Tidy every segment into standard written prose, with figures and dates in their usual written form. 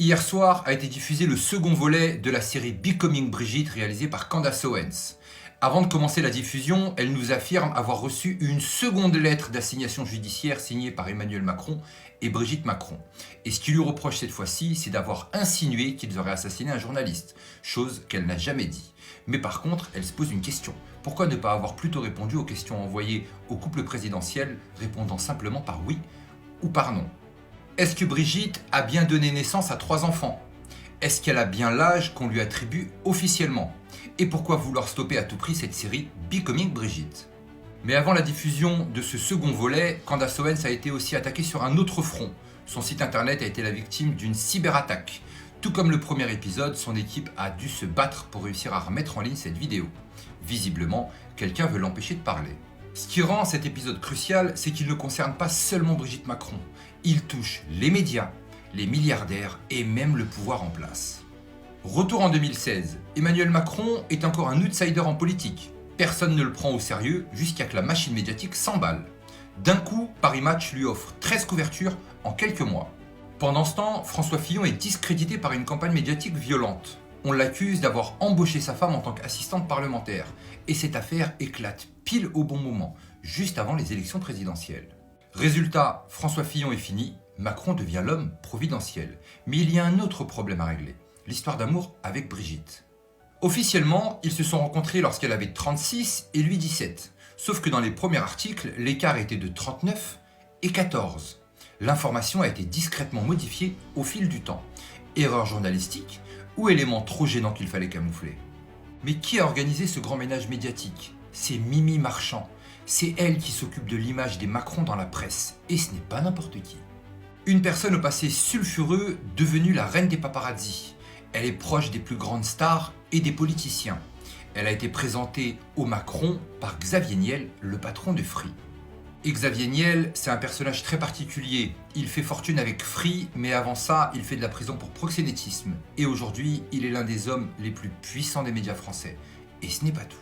Hier soir a été diffusé le second volet de la série Becoming Brigitte réalisée par Candace Owens. Avant de commencer la diffusion, elle nous affirme avoir reçu une seconde lettre d'assignation judiciaire signée par Emmanuel Macron et Brigitte Macron. Et ce qu'il lui reproche cette fois-ci, c'est d'avoir insinué qu'ils auraient assassiné un journaliste, chose qu'elle n'a jamais dit. Mais par contre, elle se pose une question. Pourquoi ne pas avoir plutôt répondu aux questions envoyées au couple présidentiel, répondant simplement par oui ou par non? Est-ce que Brigitte a bien donné naissance à 3 enfants? Est-ce qu'elle a bien l'âge qu'on lui attribue officiellement? Et pourquoi vouloir stopper à tout prix cette série Becoming Brigitte? Mais avant la diffusion de ce second volet, Candace Owens a été aussi attaquée sur un autre front. Son site internet a été la victime d'une cyberattaque. Tout comme le premier épisode, son équipe a dû se battre pour réussir à remettre en ligne cette vidéo. Visiblement, quelqu'un veut l'empêcher de parler. Ce qui rend cet épisode crucial, c'est qu'il ne concerne pas seulement Brigitte Macron. Il touche les médias, les milliardaires et même le pouvoir en place. Retour en 2016, Emmanuel Macron est encore un outsider en politique. Personne ne le prend au sérieux jusqu'à que la machine médiatique s'emballe. D'un coup, Paris Match lui offre 13 couvertures en quelques mois. Pendant ce temps, François Fillon est discrédité par une campagne médiatique violente. On l'accuse d'avoir embauché sa femme en tant qu'assistante parlementaire. Et cette affaire éclate pile au bon moment, juste avant les élections présidentielles. Résultat, François Fillon est fini, Macron devient l'homme providentiel. Mais il y a un autre problème à régler, l'histoire d'amour avec Brigitte. Officiellement, ils se sont rencontrés lorsqu'elle avait 36 et lui 17. Sauf que dans les premiers articles, l'écart était de 39 et 14. L'information a été discrètement modifiée au fil du temps. Erreur journalistique ou élément trop gênant qu'il fallait camoufler? Mais qui a organisé ce grand ménage médiatique? C'est Mimi Marchand. C'est elle qui s'occupe de l'image des Macron dans la presse. Et ce n'est pas n'importe qui. Une personne au passé sulfureux, devenue la reine des paparazzis. Elle est proche des plus grandes stars et des politiciens. Elle a été présentée au Macron par Xavier Niel, le patron de Free. Et Xavier Niel, c'est un personnage très particulier. Il fait fortune avec Free, mais avant ça, il fait de la prison pour proxénétisme. Et aujourd'hui, il est l'un des hommes les plus puissants des médias français. Et ce n'est pas tout.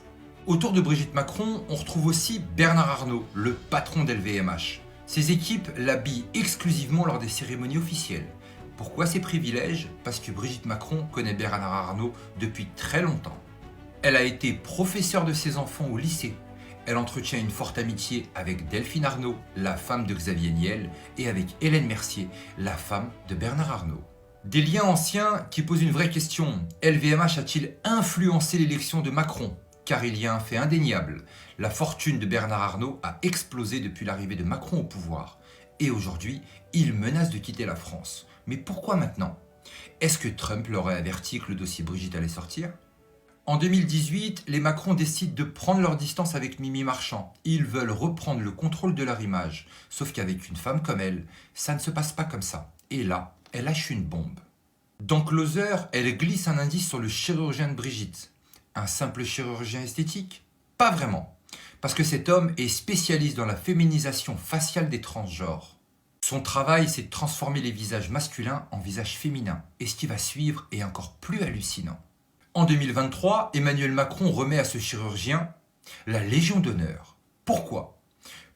Autour de Brigitte Macron, on retrouve aussi Bernard Arnault, le patron d'LVMH. Ses équipes l'habillent exclusivement lors des cérémonies officielles. Pourquoi ces privilèges? Parce que Brigitte Macron connaît Bernard Arnault depuis très longtemps. Elle a été professeure de ses enfants au lycée. Elle entretient une forte amitié avec Delphine Arnault, la femme de Xavier Niel, et avec Hélène Mercier, la femme de Bernard Arnault. Des liens anciens qui posent une vraie question. LVMH a-t-il influencé l'élection de Macron? Car il y a un fait indéniable. La fortune de Bernard Arnault a explosé depuis l'arrivée de Macron au pouvoir. Et aujourd'hui, il menace de quitter la France. Mais pourquoi maintenant? Est-ce que Trump l'aurait averti que le dossier Brigitte allait sortir? En 2018, les Macron décident de prendre leur distance avec Mimi Marchand. Ils veulent reprendre le contrôle de leur image. Sauf qu'avec une femme comme elle, ça ne se passe pas comme ça. Et là, elle lâche une bombe. Dans Closer, elle glisse un indice sur le chirurgien de Brigitte. Un simple chirurgien esthétique? Pas vraiment. Parce que cet homme est spécialiste dans la féminisation faciale des transgenres. Son travail, c'est de transformer les visages masculins en visages féminins. Et ce qui va suivre est encore plus hallucinant. En 2023, Emmanuel Macron remet à ce chirurgien la Légion d'honneur. Pourquoi?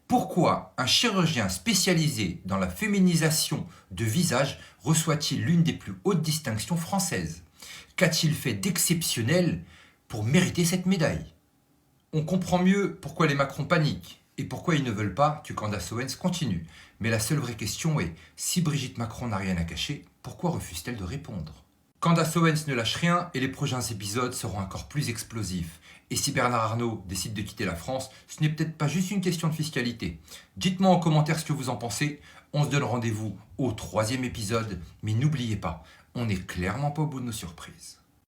Pourquoi un chirurgien spécialisé dans la féminisation de visage reçoit-il l'une des plus hautes distinctions françaises? Qu'a-t-il fait d'exceptionnel pour mériter cette médaille? On comprend mieux pourquoi les Macron paniquent et pourquoi ils ne veulent pas que Candace Owens continue. Mais la seule vraie question est, si Brigitte Macron n'a rien à cacher, pourquoi refuse-t-elle de répondre? Candace Owens ne lâche rien et les prochains épisodes seront encore plus explosifs. Et si Bernard Arnault décide de quitter la France, ce n'est peut-être pas juste une question de fiscalité. Dites-moi en commentaire ce que vous en pensez. On se donne rendez-vous au 3e épisode. Mais n'oubliez pas, on n'est clairement pas au bout de nos surprises.